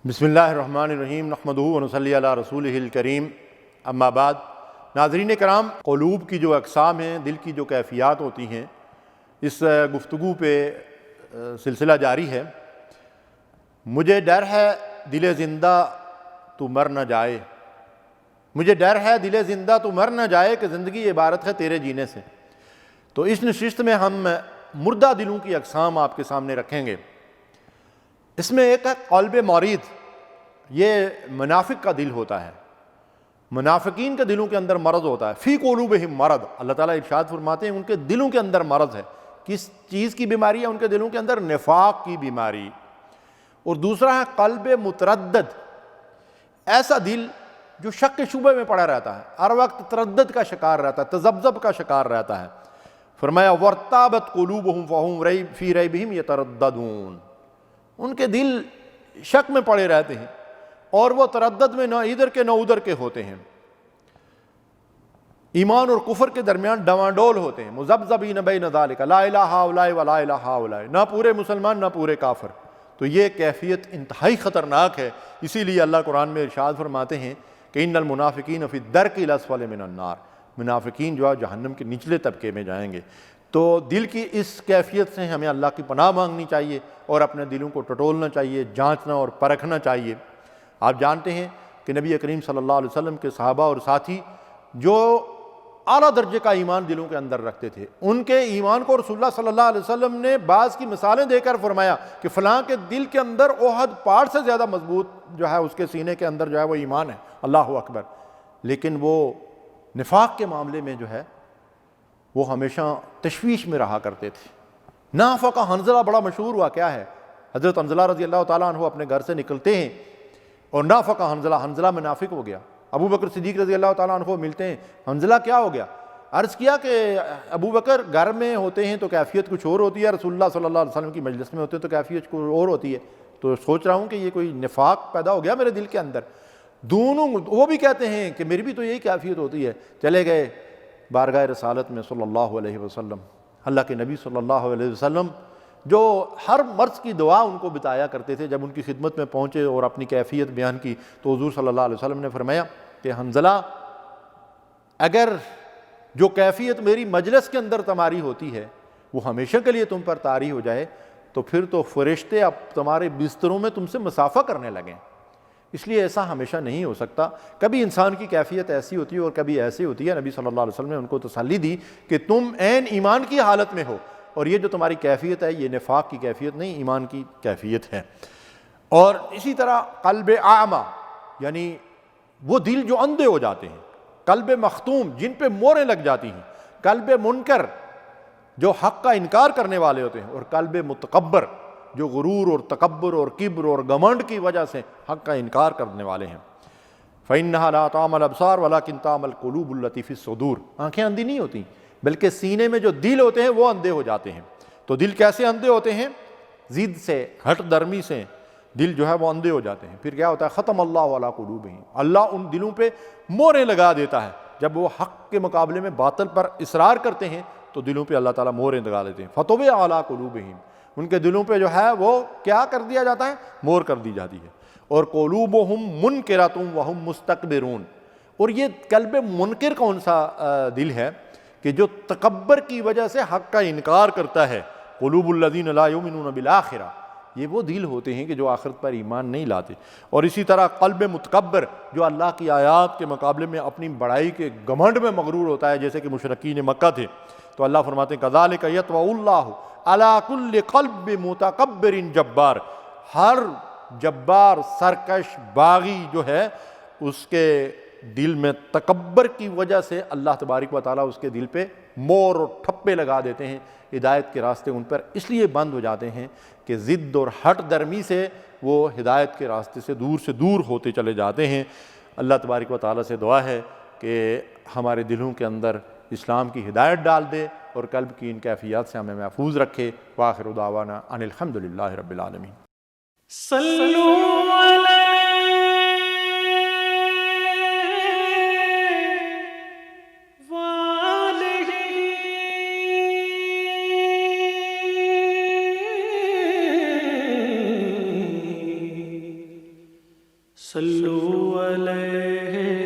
بسم اللہ الرحمن الرحیم نحمدہ ونصلی علی رسولہ الکریم اما بعد۔ ناظرین کرام، قلوب کی جو اقسام ہیں، دل کی جو کیفیات ہوتی ہیں، اس گفتگو پہ سلسلہ جاری ہے۔ مجھے ڈر ہے دل زندہ تو مر نہ جائے، مجھے ڈر ہے دل زندہ تو مر نہ جائے کہ زندگی عبارت ہے تیرے جینے سے۔ تو اس نشست میں ہم مردہ دلوں کی اقسام آپ کے سامنے رکھیں گے۔ اس میں ایک ہے قلب مرید، یہ منافق کا دل ہوتا ہے، منافقین کے دلوں کے اندر مرض ہوتا ہے۔ فی قلوبہم مرض، اللہ تعالیٰ ارشاد فرماتے ہیں ان کے دلوں کے اندر مرض ہے۔ کس چیز کی بیماری ہے ان کے دلوں کے اندر؟ نفاق کی بیماری۔ اور دوسرا ہے قلب متردد، ایسا دل جو شک شبہ میں پڑا رہتا ہے، ہر وقت تردد کا شکار رہتا ہے، تذبذب کا شکار رہتا ہے۔ فرمایا وارتابت قلوبہم فہم فی ریبہم یترددون، ان کے دل شک میں پڑے رہتے ہیں اور وہ تردد میں نہ ادھر کے نہ ادھر کے ہوتے ہیں، ایمان اور کفر کے درمیان ڈواڈول ہوتے ہیں، مذبذبین بین ذالک لا الہ ہؤلاء ولا الہ ہؤلاء، نہ پورے مسلمان نہ پورے کافر۔ تو یہ کیفیت انتہائی خطرناک ہے، اسی لیے اللہ قرآن میں ارشاد فرماتے ہیں کہ ان المنافقین فی الدرک الاسفل من النار، منافقین جو ہے جہنم کے نچلے طبقے میں جائیں گے۔ تو دل کی اس کیفیت سے ہمیں اللہ کی پناہ مانگنی چاہیے اور اپنے دلوں کو ٹٹولنا چاہیے، جانچنا اور پرکھنا چاہیے۔ آپ جانتے ہیں کہ نبی کریم صلی اللہ علیہ وسلم کے صحابہ اور ساتھی جو اعلیٰ درجے کا ایمان دلوں کے اندر رکھتے تھے، ان کے ایمان کو رسول اللہ صلی اللہ علیہ وسلم نے بعض کی مثالیں دے کر فرمایا کہ فلاں کے دل کے اندر احد پہاڑ سے زیادہ مضبوط جو ہے اس کے سینے کے اندر جو ہے وہ ایمان ہے، اللہ اکبر۔ لیکن وہ نفاق کے معاملے میں جو ہے وہ ہمیشہ تشویش میں رہا کرتے تھے۔ نافقہ کا حنظلہ بڑا مشہور واقعہ ہے۔ حضرت حنظلہ رضی اللہ تعالیٰ عنہ اپنے گھر سے نکلتے ہیں اور نافقہ حنظلہ منافق ہو گیا۔ ابو بکر صدیق رضی اللہ تعالیٰ عنہ ملتے ہیں، حنظلہ کیا ہو گیا؟ عرض کیا کہ ابو بکر گھر میں ہوتے ہیں تو کیفیت کچھ اور ہوتی ہے، رسول اللہ صلی اللہ علیہ وسلم کی مجلس میں ہوتے ہیں تو کیفیت کچھ اور ہوتی ہے، تو سوچ رہا ہوں کہ یہ کوئی نفاق پیدا ہو گیا میرے دل کے اندر۔ دونوں وہ بھی کہتے ہیں کہ میری بھی تو یہی کیفیت ہوتی ہے۔ چلے گئے بارگاہ رسالت میں صلی اللہ علیہ وسلم، اللہ کے نبی صلی اللہ علیہ وسلم جو ہر مرض کی دعا ان کو بتایا کرتے تھے، جب ان کی خدمت میں پہنچے اور اپنی کیفیت بیان کی تو حضور صلی اللہ علیہ وسلم نے فرمایا کہ حنظلہ، اگر جو کیفیت میری مجلس کے اندر تمہاری ہوتی ہے وہ ہمیشہ کے لیے تم پر طاری ہو جائے تو پھر تو فرشتے اب تمہارے بستروں میں تم سے مسافہ کرنے لگیں۔ اس لیے ایسا ہمیشہ نہیں ہو سکتا، کبھی انسان کی کیفیت ایسی ہوتی ہے اور کبھی ایسی ہوتی ہے۔ نبی صلی اللہ علیہ وسلم نے ان کو تسلی دی کہ تم عین ایمان کی حالت میں ہو اور یہ جو تمہاری کیفیت ہے یہ نفاق کی کیفیت نہیں، ایمان کی کیفیت ہے۔ اور اسی طرح قلب اعمی، یعنی وہ دل جو اندھے ہو جاتے ہیں، قلب مختوم جن پہ موریں لگ جاتی ہیں، قلب منکر جو حق کا انکار کرنے والے ہوتے ہیں، اور قلب متکبر جو غرور اور تکبر اور کبر اور گھمنڈ کی وجہ سے حق کا انکار کرنے والے ہیں۔ فَإِنَّهَا لَا تَعْمَى الْأَبْصَارُ وَلَكِنْ تَعْمَى الْقُلُوبُ الَّتِي فِي الصُّدُورِ، آنکھیں اندھی نہیں ہوتی بلکہ سینے میں جو دل ہوتے ہیں وہ اندھے ہو جاتے ہیں۔ تو دل کیسے اندھے ہوتے ہیں؟ ضد سے، ہٹ درمی سے دل جو ہے وہ اندھے ہو جاتے ہیں۔ پھر کیا ہوتا ہے؟ ختم اللہ علی قلوبہم، اللہ ان دلوں پہ موریں لگا دیتا ہے۔ جب وہ حق کے مقابلے میں باطل پر اصرار کرتے ہیں تو دلوں پہ اللہ تعالیٰ موریں لگا دیتے ہیں۔ فَطُبِعَ عَلَىٰ قُلُوبِهِمْ، ان کے دلوں پہ جو ہے وہ کیا کر دیا جاتا ہے؟ مور کر دی جاتی ہے۔ اور قلوبہم منکرۃ وہم مستکبرون، اور یہ قلب منکر کون سا دل ہے کہ جو تکبر کی وجہ سے حق کا انکار کرتا ہے۔ قلوب الذین لا یؤمنون بالآخرہ، یہ وہ دل ہوتے ہیں کہ جو آخرت پر ایمان نہیں لاتے۔ اور اسی طرح قلب متکبر جو اللہ کی آیات کے مقابلے میں اپنی بڑائی کے گھمنڈ میں مغرور ہوتا ہے، جیسے کہ مشرکین مکہ تھے۔ تو اللہ فرماتے ہیں کذالک یطبع اللہ علی کل قلب متکبر جبار، ہر جبار سرکش باغی جو ہے اس کے دل میں تکبر کی وجہ سے اللہ تبارک و تعالیٰ اس کے دل پہ مور اور ٹھپے لگا دیتے ہیں، ہدایت کے راستے ان پر اس لیے بند ہو جاتے ہیں کہ ضد اور ہٹ درمی سے وہ ہدایت کے راستے سے دور ہوتے چلے جاتے ہیں۔ اللہ تبارک و تعالیٰ سے دعا ہے کہ ہمارے دلوں کے اندر اسلام کی ہدایت ڈال دے اور قلب کی ان کیفیات سے ہمیں محفوظ رکھے۔ وآخر دعوانا ان الحمد للہ رب العالمین۔ صلوا علی صلو علیہ